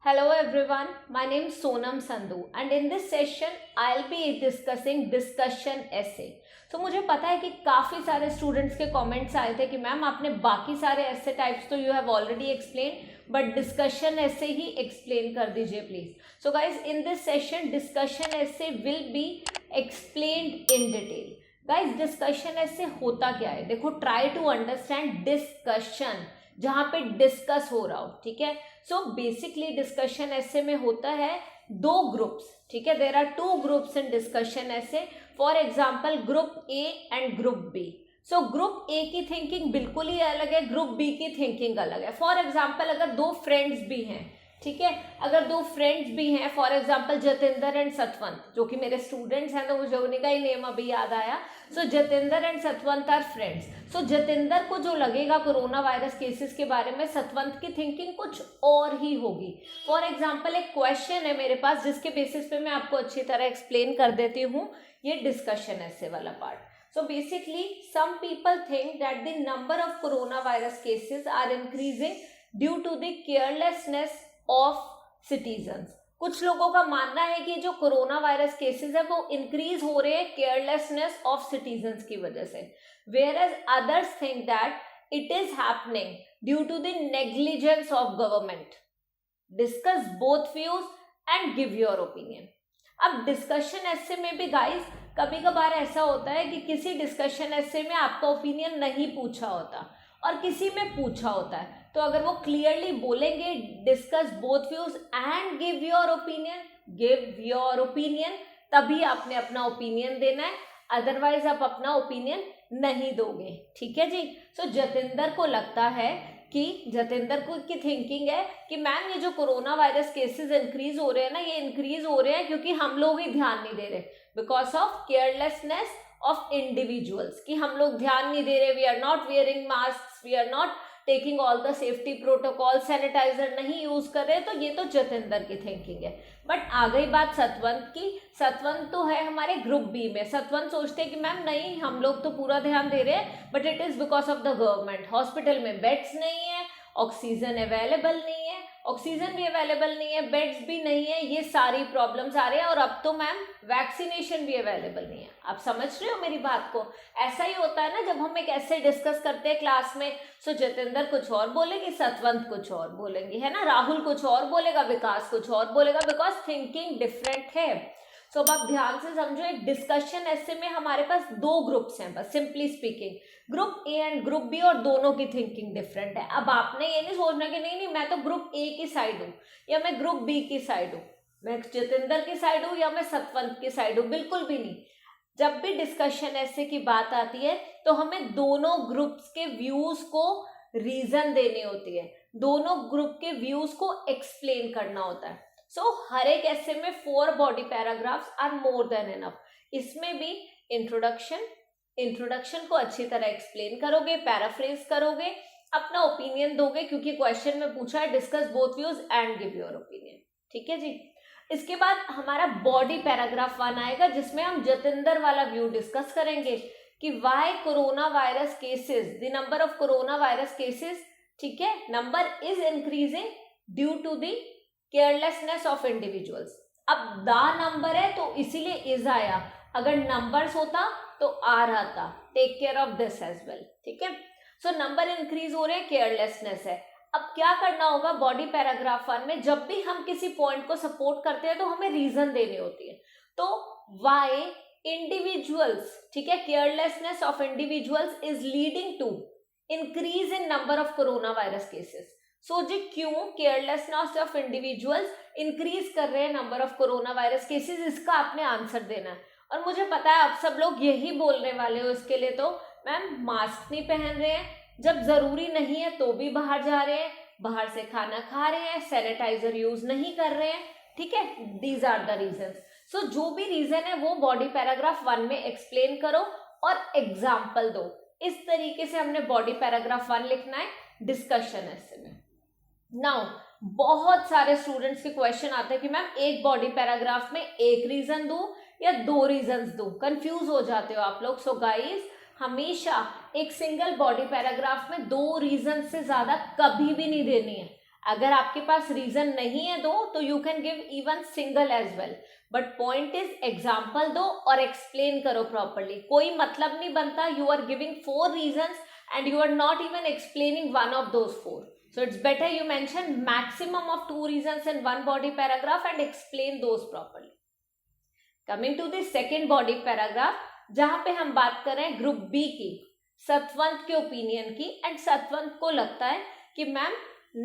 Hello everyone, my name is Sonam Sandhu and in this session I'll be discussing discussion essay. So मुझे पता है कि काफ़ी सारे स्टूडेंट्स के कमेंट्स आए थे कि मैम आपने बाकी सारे ऐसे टाइप्स तो you have already explain but discussion essay ही एक्सप्लेन कर दीजिए please. So guys in this session discussion essay will be explained in detail. Guys discussion essay होता क्या है, देखो ट्राई टू अंडरस्टैंड डिस्कशन जहाँ पे डिस्कस हो रहा हो. ठीक है, सो बेसिकली डिस्कशन ऐसे में होता है दो ग्रुप्स. ठीक है, there are two groups in discussion essay. For example group A and group B. So group A की थिंकिंग बिल्कुल ही अलग है, ग्रुप बी की थिंकिंग अलग है. फॉर एग्जाम्पल अगर दो फ्रेंड्स भी हैं, ठीक है, अगर दो फ्रेंड्स भी हैं for example Jatendra and Satwant, जो कि मेरे स्टूडेंट्स हैं तो मुझे उन्हीं का ही नेम अभी याद आया. So Jatendra and Satwant are friends. So Jatendra को जो लगेगा कोरोना वायरस केसेस के बारे में, सतवंत की थिंकिंग कुछ और ही होगी. फॉर एग्जाम्पल एक क्वेश्चन है मेरे पास जिसके बेसिस पे मैं आपको अच्छी तरह एक्सप्लेन कर देती हूँ ये डिस्कशन ऐसे वाला part. So basically some people think that the number of coronavirus cases are increasing due to the carelessness of citizens. कुछ लोगों का मानना है कि जो कोरोना वायरस केसेस है वो इंक्रीज हो रहे हैं केयरलेसनेस ऑफ सिटीजन्स की वजह से. whereas others think that it is happening due to the negligence of government. Discuss both views and give your opinion. अब डिस्कशन ऐसे में भी गाइस कभी कभार ऐसा होता है कि किसी डिस्कशन ऐसे में आपका ओपिनियन नहीं पूछा होता और किसी में पूछा होता है. तो अगर वो क्लियरली बोलेंगे discuss both views and give your opinion, तभी आपने अपना ओपिनियन देना है, अदरवाइज आप अपना ओपिनियन नहीं दोगे. ठीक है जी. सो जतेंद्र को लगता है कि जतेंद्र को की थिंकिंग है कि मैम ये जो कोरोना वायरस केसेस इंक्रीज हो रहे हैं ना, ये इंक्रीज हो रहे हैं क्योंकि हम लोग ही ध्यान नहीं दे रहे, because of carelessness of individuals, कि हम लोग ध्यान नहीं दे रहे, we are not wearing mask, we are not taking all the safety protocol, sanitizer नहीं यूज कर रहे. तो ये तो जतेंद्र की थिंकिंग है. बट आ गई बात सतवंत की. सतवंत तो है हमारे ग्रुप बी में. सतवंत सोचते हैं कि मैम नहीं, हम लोग तो पूरा ध्यान दे रहे हैं but it is because of the government. Hospital में बेड्स नहीं है, ऑक्सीजन अवेलेबल नहीं है, ऑक्सीजन भी अवेलेबल नहीं है, बेड्स भी नहीं है, ये सारी प्रॉब्लम्स आ रहे हैं. और अब तो मैम वैक्सीनेशन भी अवेलेबल नहीं है. आप समझ रहे हो मेरी बात को. ऐसा ही होता है ना जब हम एक ऐसे डिस्कस करते हैं क्लास में. सो जतेंद्र कुछ और बोलेगी, सतवंत कुछ और बोलेंगे, है ना, राहुल कुछ और बोलेगा, विकास कुछ और बोलेगा, बिकॉज थिंकिंग डिफरेंट है. सो अब आप ध्यान से समझो, एक डिस्कशन ऐसे में हमारे पास दो ग्रुप्स हैं बस, simply speaking group A and group B, और दोनों की थिंकिंग डिफरेंट है. अब आपने ये नहीं सोचना कि नहीं मैं तो ग्रुप ए की साइड हूँ या मैं ग्रुप बी की साइड हूँ, मैं जतेंद्र की साइड हूँ या मैं सतवंत की साइड हूँ, बिल्कुल भी नहीं. जब भी डिस्कशन ऐसे की बात आती है तो हमें दोनों ग्रुप्स के व्यूज को रीजन देनी होती है, दोनों ग्रुप के व्यूज को एक्सप्लेन करना होता है. सो हर एक ऐसे में 4 body paragraphs are more than enough. इसमें भी इंट्रोडक्शन को अच्छी तरह एक्सप्लेन करोगे, पैराफ्रेज करोगे, अपना ओपिनियन दोगे क्योंकि क्वेश्चन में पूछा है discuss both views and give your opinion. ठीक है जी. इसके बाद हमारा बॉडी पैराग्राफ 1 आएगा जिसमें हम जतेंद्र वाला व्यू डिस्कस करेंगे कि why corona virus cases, the number of corona virus cases, ठीक है, number is increasing due to the carelessness of individuals. अब द नंबर है तो इसीलिए इज आया, अगर नंबर्स होता तो आ रहा था. Take care of this as well. ठीक है. सो नंबर इंक्रीज हो रहे हैं, केयरलेसनेस है. अब क्या करना होगा बॉडी पैराग्राफ 1 में, जब भी हम किसी पॉइंट को सपोर्ट करते हैं तो हमें रीजन देनी होती है. तो व्हाई इंडिविजुअल्स, ठीक है, carelessness of individuals is leading to increase in number of corona virus cases. So जी क्यों केयरलेसनेस ऑफ इंडिविजुअल्स इंक्रीज कर रहे हैं number of corona virus cases, इसका आपने आंसर देना है. और मुझे पता है आप सब लोग यही बोलने वाले हो इसके लिए, तो मैम मास्क नहीं पहन रहे हैं, जब जरूरी नहीं है तो भी बाहर जा रहे हैं, बाहर से खाना खा रहे हैं, सैनिटाइजर यूज नहीं कर रहे हैं. ठीक है, दीज आर द रीजंस. सो जो भी रीजन है वो बॉडी पैराग्राफ 1 में एक्सप्लेन करो और एग्जाम्पल दो. इस तरीके से हमने बॉडी पैराग्राफ 1 लिखना है डिस्कशन ऐसे में. नाउ बहुत सारे स्टूडेंट्स के क्वेश्चन आते हैं कि मैम एक बॉडी पैराग्राफ में एक रीजन दूं या 2 रीजंस दूं, कंफ्यूज हो जाते हो आप लोग. सो गाइस हमेशा एक सिंगल बॉडी पैराग्राफ में 2 रीजन से ज्यादा कभी भी नहीं देनी है. अगर आपके पास रीजन नहीं है दो तो you can give even single as well, but point is example दो और एक्सप्लेन करो प्रॉपरली। कोई मतलब नहीं बनता you are giving 4 reasons and you are not even explaining one of those 4. So it's better you mention maximum of 2 reasons in one body paragraph and explain those properly. Coming to the second body paragraph, जहां पे हम बात कर रहे हैं group B की, सतवंत के opinion की, एंड सतवंत को लगता है कि मैम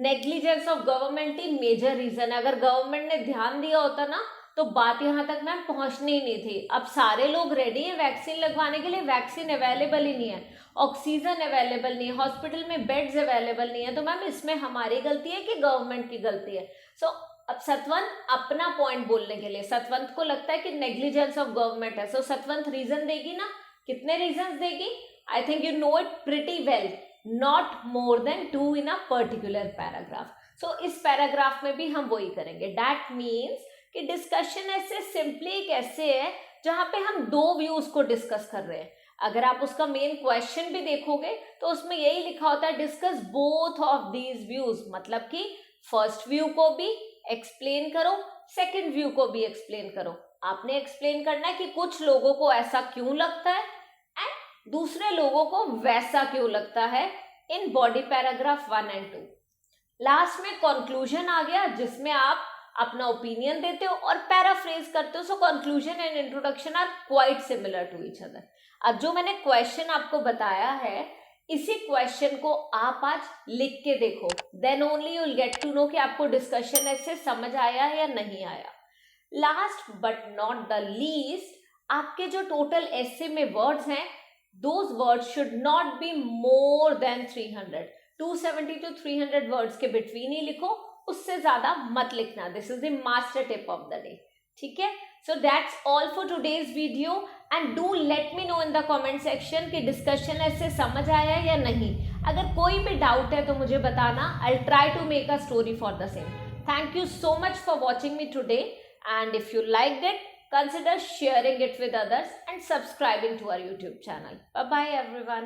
नेग्लिजेंस ऑफ गवर्नमेंट ही मेजर रीजन है। अगर गवर्नमेंट ने ध्यान दिया होता ना तो बात यहाँ तक मैम पहुँचनी ही नहीं थी। अब सारे लोग रेडी हैं वैक्सीन लगवाने के लिए, वैक्सीन अवेलेबल ही नहीं है, ऑक्सीजन अवेलेबल नहीं है, हॉस्पिटल में बेड्स अवेलेबल नहीं है, तो मैम इसमें हमारी गलती है कि गवर्नमेंट की गलती है? सो अब सतवंत अपना पॉइंट बोलने के लिए, सतवंत को लगता है कि नेग्लिजेंस ऑफ गवर्नमेंट है, सो सतवंत रीजन देगी ना। कितने रीजन देगी? I think you know it pretty well, not more than 2 in a particular paragraph. So इस पैराग्राफ में भी हम वही करेंगे। दैट मीन्स कि डिस्कशन ऐसे सिंपली एक ऐसे है जहां पे हम 2 व्यूज को डिस्कस कर रहे हैं। अगर आप उसका मेन क्वेश्चन भी देखोगे तो उसमें यही लिखा होता है discuss both of these views, मतलब कि फर्स्ट व्यू को भी एक्सप्लेन करो, सेकंड व्यू को भी एक्सप्लेन करो। आपने एक्सप्लेन करना है कि कुछ लोगों को ऐसा क्यों लगता है एंड दूसरे लोगों को वैसा क्यों लगता है in body paragraph 1 and 2। Last में कंक्लूजन आ गया जिसमें आप अपना ओपिनियन देते हो और पैराफ्रेज करते हो। So conclusion and introduction are quite similar to each other. अब जो मैंने क्वेश्चन आपको बताया है, इसी क्वेश्चन को आप आज लिख के देखो, then only you will get to know कि आपको डिस्कशन ऐसे समझ आया है या नहीं आया। Last but not the least, आपके जो टोटल एसे में वर्ड्स हैं, those words should not be more than 300, 270 to 300 words के बिटवीन ही लिखो, उससे ज्यादा मत लिखना। This is the master tip of the day, ठीक है? So that's all for today's video and do let me know in the comment section कि discussion ऐसे समझ आया या नहीं। अगर कोई भी डाउट है तो मुझे बताना, I try to make a story for the same. Thank you so much for watching me today and if you liked it consider sharing it with others and subscribing to our YouTube channel. Bye bye everyone.